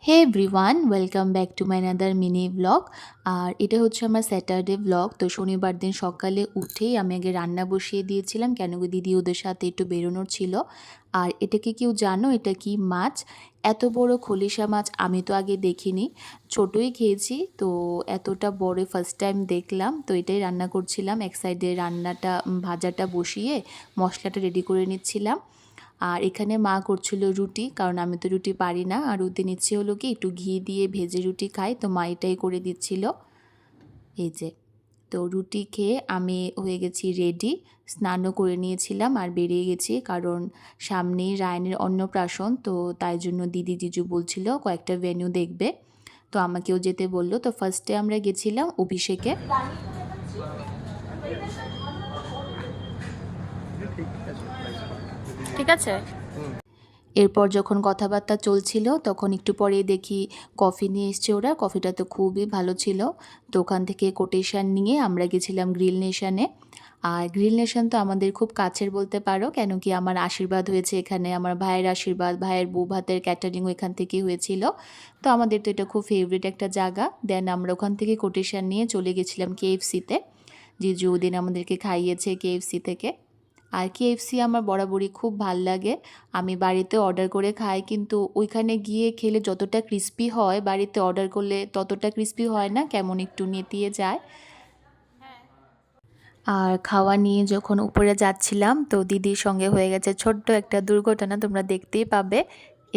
Hey everyone, welcome back to my another mini vlog. আর এটা হচ্ছে আমার স্যাটারডে ব্লগ। তো শনিবার দিন সকালে উঠেই আমি আগে রান্না বসিয়ে দিয়েছিলাম, কেন কি দিদি ওদের সাথে একটু বেরোনোর ছিল। আর এটাকে কেউ জানো এটা কি মাছ? এত বড় খলিশা মাছ আমি তো আগে দেখিনি, ছোটোই খেয়েছি। তো এতটা বড় ফার্স্ট টাইম দেখলাম। তো এটাই রান্না করছিলাম, এক সাইডে রান্নাটা ভাজাটা বসিয়ে মশলাটা রেডি করে নিচ্ছিলাম। আর এখানে মা করছিল রুটি, কারণ আমি তো রুটি পারি না। আর ওদের ইচ্ছে হলো কি একটু ঘি দিয়ে ভেজে রুটি খাই, তো মা এটাই করে দিচ্ছিল। এই যে, তো রুটি খেয়ে আমি হয়ে গেছি রেডি, স্নানও করে নিয়েছিলাম আর বেরিয়ে গেছি, কারণ সামনেই রায়নের অন্নপ্রাশন। তো তাই জন্য দিদি জিজু বলছিল কয়েকটা ভেন্যু দেখবে, তো আমাকেও যেতে বললো। তো ফার্স্টে আমরা গেছিলাম অভিষেকে। ঠিক আছে। এরপর যখন কথাবার্তা চলছিল তখন একটু পরেই দেখি কফি নিয়ে এসছে ওরা। কফিটা তো খুবই ভালো ছিল। তো ওখান থেকে কোটেশন নিয়ে আমরা গেছিলাম গ্রিল নেশনে। আর গ্রিল নেশন তো আমাদের খুব কাছের বলতে পারো, কেন কি আমার আশীর্বাদ হয়েছে এখানে, আমার ভাইয়ের আশীর্বাদ, ভাইয়ের বউ ভাতের ক্যাটারিংও এখান থেকেই হয়েছিল। তো আমাদের তো এটা খুব ফেভারিট একটা জায়গা। দেন আমরা ওখান থেকে কোটেশন নিয়ে চলে গেছিলাম কেএফসিতে। জিজু ওদিন আমাদেরকে খাইয়েছে কেএফসি থেকে। আর কেএফসি আমার বরাবরই খুব ভাল লাগে। আমি বাড়িতে অর্ডার করে খাই, কিন্তু ওইখানে গিয়ে খেলে যতটা ক্রিস্পি হয় বাড়িতে অর্ডার করলে ততটা ক্রিস্পি হয় না, কেমন একটু নেতিয়ে যায়। আর খাওয়া নিয়ে যখন উপরে যাচ্ছিলাম তো দিদির সঙ্গে হয়ে গেছে ছোট্ট একটা দুর্ঘটনা, তোমরা দেখতেই পাবে।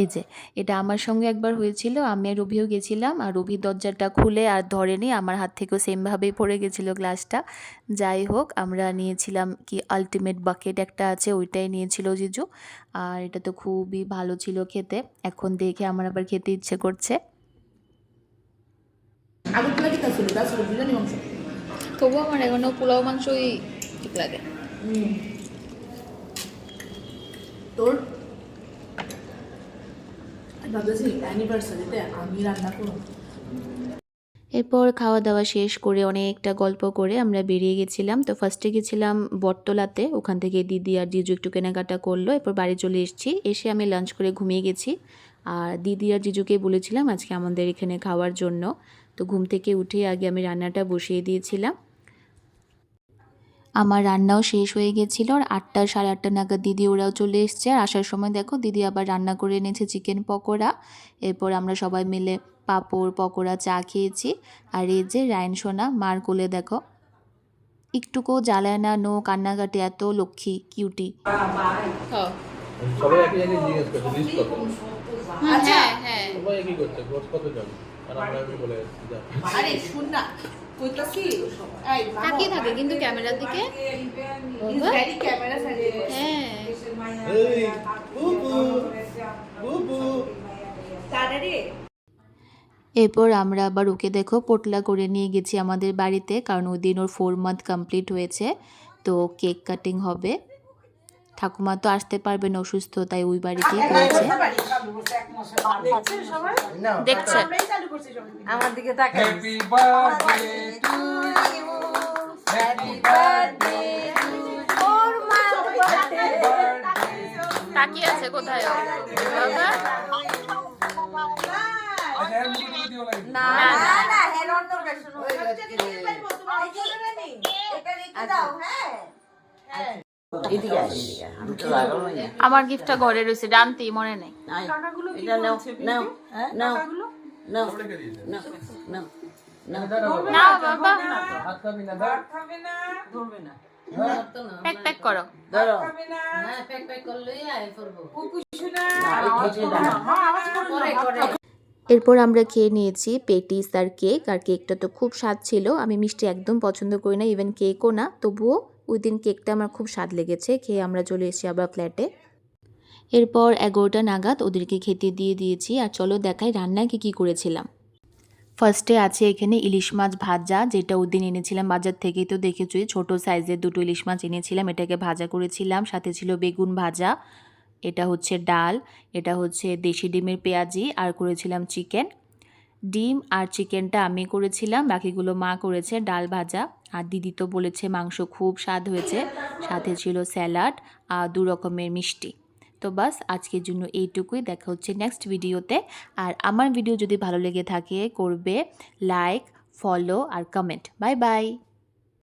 এই যে, এটা আমার সঙ্গে একবার হয়েছিল। আমি আর রবিও গেছিলাম, আর রবি দরজাটা খুলে আর ধরেনি, আমার হাত থেকেও সেমভাবেই পড়ে গেছিলো গ্লাসটা। যাই হোক, আমরা নিয়েছিলাম কি আলটিমেট বাকেট একটা আছে, ওইটাই নিয়েছিল জিজু। আর এটা তো খুবই ভালো ছিল খেতে, এখন দেখে আমার আবার খেতে ইচ্ছে করছে। তবুও আমার এখনো পোলাও মাংসই ঠিক লাগে। তোর ভাবতেছি অ্যানিভার্সারিতে আমি রান্না করব। এরপর খাওয়া দাওয়া শেষ করে অনেকটা গল্প করে আমরা বেরিয়ে গেছিলাম। তো ফার্স্টে গেছিলাম বটতলাতে, ওখান থেকে দিদি আর জিজু একটু কেনাকাটা করলো। এরপর বাড়ি চলে এসেছি, এসে আমি লাঞ্চ করে ঘুমিয়ে গেছি। আর দিদি আর জিজুকে বলেছিলাম আজকে আমাদের এখানে খাওয়ার জন্য। তো ঘুম থেকে উঠে আগে আমি রান্নাটা বসিয়ে দিয়েছিলাম। আমার রান্নাও শেষ হয়ে গেছিলো। আর 8টা সাড়ে 8টা নাগাদ দিদি ওরাও চলে এসছে। আর আসার সময় দেখো দিদি আবার রান্না করে এনেছে চিকেন পকোড়া। এরপর আমরা সবাই মিলে পাঁপড় পকোড়া চা খেয়েছি। আর এই যে রায়ন সোনা মার কোলে দেখো, একটুকুও জ্বালায় না, নো কান্নাকাটি, এত লক্ষ্মী কিউটি। সবাই একই জায়গায় জিজ্ঞেস করছে লিস্ট কত। আচ্ছা হ্যাঁ সবাই একই করছে কোর্স কত জন, আর আমরা কি বলে যা আরে শুন না, কইতাছি এই তাকিয়ে থাকে কিন্তু ক্যামেরার দিকে। ভেরি ক্যামেরা সাইডে। হ্যাঁ এই বুবু বুবু তাড়াতাড়ি এরপর আমরা আবার ওকে দেখো পোটলা করে নিয়ে গেছি আমাদের বাড়িতে, কারণ ওই দিন ওর 4 মান্থ কমপ্লিট হয়েছে। তো কেক কাটিং হবে। ঠাকুমা তো আসতে পারবে না, অসুস্থ, তাই ওই বাড়িতেই করেছে। দেখছে আমার দিকে তাকাই। Happy birthday to you happy birthday তাকিয়ে আছে কোথায় ও? বাবা না না না হেড অন দরকার শুনো। এটা রেখে দাও। হ্যাঁ আমার গিফটটা ঘরে রয়েছে, জানতেই মনে নেই। না বাবা হাত খাবি না ধর প্যাক প্যাক করো। এরপর আমরা খেয়ে নিয়েছি পেটিস আর কেক। আর কেকটা তো খুব স্বাদ ছিল। আমি মিষ্টি একদম পছন্দ করি না, ইভেন কেকও না, তবুও ওই দিন কেকটা আমার খুব স্বাদ লেগেছে। খেয়ে আমরা চলে এসেছি আবার ফ্ল্যাটে। এরপর 11টা নাগাদ ওদেরকে খেতে দিয়ে দিয়েছি। আর চলো দেখাই রান্নায় কী করেছিলাম। ফার্স্টে আছে এখানে ইলিশ মাছ ভাজা, যেটা ওই দিন এনেছিলাম বাজার থেকেই, তো দেখেছই ছোট সাইজের 2টো ইলিশ মাছ এনেছিলাম, এটাকে ভাজা করেছিলাম। সাথে ছিল বেগুন ভাজা, এটা হচ্ছে ডাল, এটা হচ্ছে দেশি ডিমের পেঁয়াজি, আর করেছিলাম চিকেন। ডিম আর চিকেনটা আমি করেছিলাম, বাকিগুলো মা করেছে। ডাল ভাজা, আর দিদি তো বলেছে মাংস খুব স্বাদ হয়েছে। সাথে ছিল স্যালাড আর 2 রকমের মিষ্টি। তো বাস আজকের জন্য এইটুকুই, দেখা হচ্ছে নেক্সট ভিডিওতে। আর আমার ভিডিও যদি ভালো লেগে থাকে করবে লাইক, ফলো আর কমেন্ট। Bye bye.